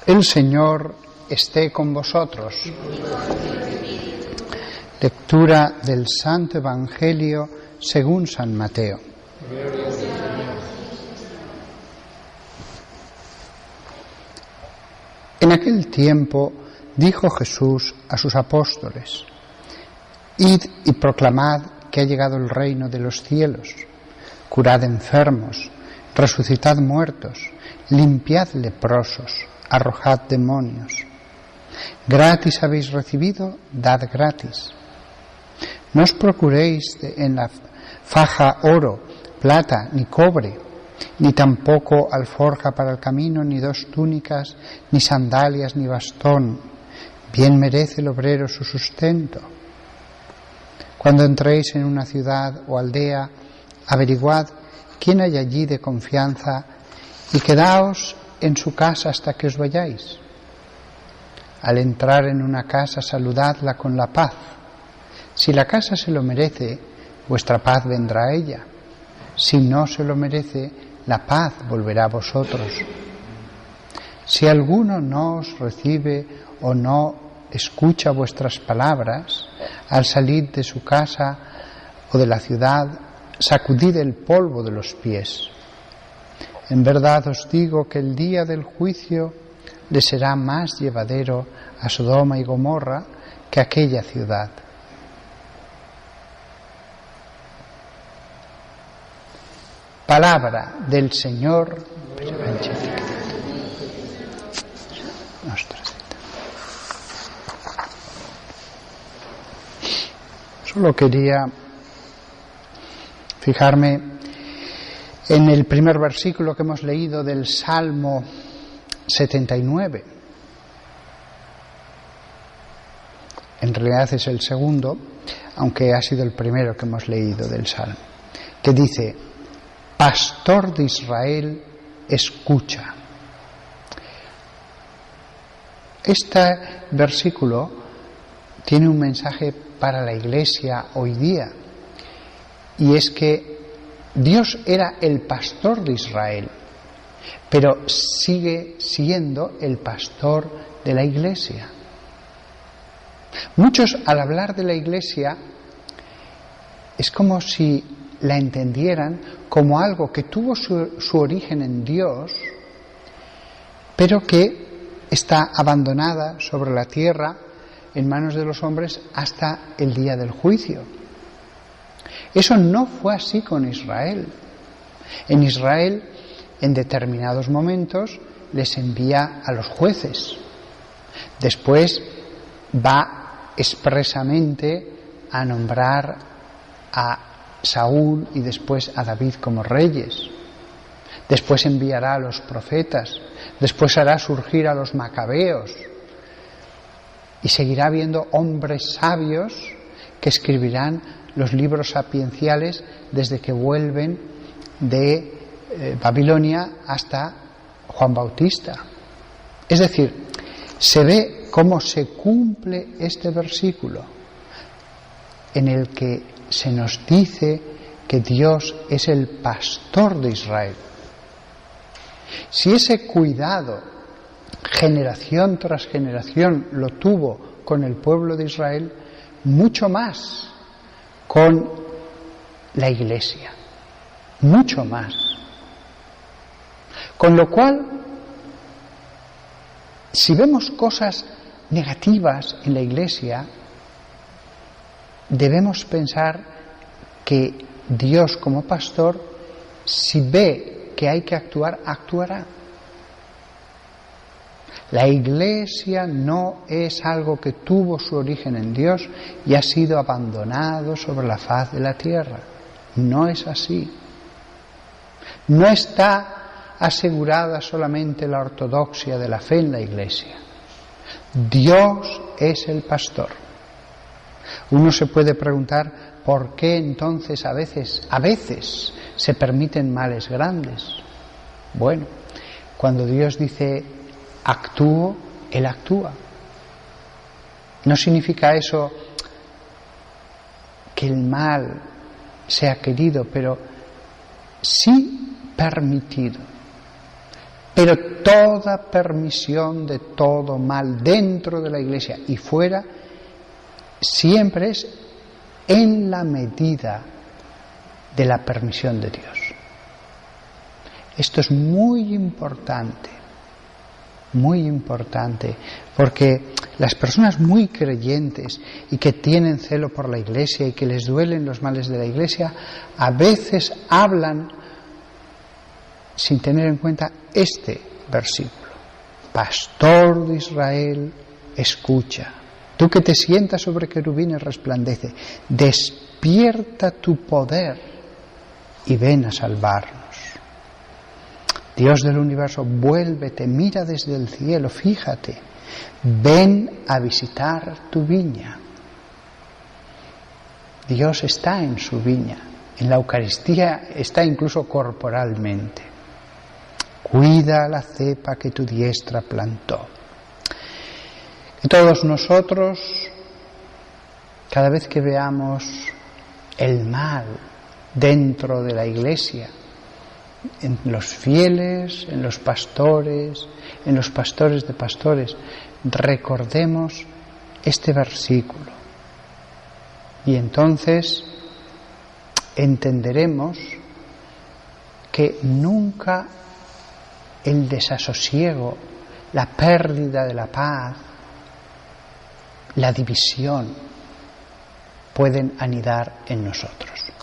El Señor esté con vosotros. Lectura del Santo Evangelio según San Mateo. En aquel tiempo dijo Jesús a sus apóstoles: Id y proclamad que ha llegado el reino de los cielos. Curad enfermos, resucitad muertos, limpiad leprosos, arrojad demonios. Gratis habéis recibido, dad gratis. No os procuréis en la faja oro, plata, ni cobre, ni tampoco alforja para el camino, ni 2 túnicas, ni sandalias, ni bastón. Bien merece el obrero su sustento. Cuando entréis en una ciudad o aldea, averiguad quién hay allí de confianza y quedaos en su casa hasta que os vayáis. Al entrar en una casa, saludadla con la paz. Si la casa se lo merece, vuestra paz vendrá a ella. Si no se lo merece, la paz volverá a vosotros. Si alguno no os recibe o no escucha vuestras palabras, al salir de su casa o de la ciudad, sacudid el polvo de los pies. En verdad os digo que el día del juicio le será más llevadero a Sodoma y Gomorra que a aquella ciudad. Palabra del Señor. Solo quería fijarme en el primer versículo que hemos leído del Salmo 79. En realidad es el segundo, aunque ha sido el primero que hemos leído del Salmo, que dice: Pastor de Israel, escucha. Este versículo tiene un mensaje para la Iglesia hoy día, y es que Dios era el pastor de Israel, pero sigue siendo el pastor de la Iglesia. Muchos, al hablar de la Iglesia, es como si la entendieran como algo que tuvo su origen en Dios, pero que está abandonada sobre la tierra en manos de los hombres hasta el día del juicio. Eso no fue así con Israel. En Israel, en determinados momentos, les envía a los jueces. Después va expresamente a nombrar a Saúl y después a David como reyes. Después enviará a los profetas. Después hará surgir a los macabeos. Y seguirá habiendo hombres sabios que escribirán los libros sapienciales desde que vuelven de Babilonia hasta Juan Bautista. Es decir, se ve cómo se cumple este versículo en el que se nos dice que Dios es el pastor de Israel. Si ese cuidado, generación tras generación, lo tuvo con el pueblo de Israel, mucho más con la Iglesia, mucho más. Con lo cual, si vemos cosas negativas en la Iglesia, debemos pensar que Dios como pastor, si ve que hay que actuar, actuará. La Iglesia no es algo que tuvo su origen en Dios y ha sido abandonado sobre la faz de la tierra. No es así. No está asegurada solamente la ortodoxia de la fe en la Iglesia. Dios es el pastor. Uno se puede preguntar por qué entonces a veces se permiten males grandes. Bueno, cuando Dios dice actúo, Él actúa. No significa eso que el mal sea querido, pero sí permitido. Pero toda permisión de todo mal dentro de la Iglesia y fuera siempre es en la medida de la permisión de Dios. Esto es muy importante, porque las personas muy creyentes y que tienen celo por la Iglesia y que les duelen los males de la Iglesia, a veces hablan sin tener en cuenta este versículo. Pastor de Israel, escucha. Tú que te sientas sobre querubines resplandece. Despierta tu poder y ven a salvarnos. Dios del universo, vuélvete, mira desde el cielo, fíjate, ven a visitar tu viña. Dios está en su viña, en la Eucaristía está incluso corporalmente. Cuida la cepa que tu diestra plantó. Que todos nosotros, cada vez que veamos el mal dentro de la Iglesia, en los fieles, en los pastores de pastores, recordemos este versículo y entonces entenderemos que nunca el desasosiego, la pérdida de la paz, la división pueden anidar en nosotros.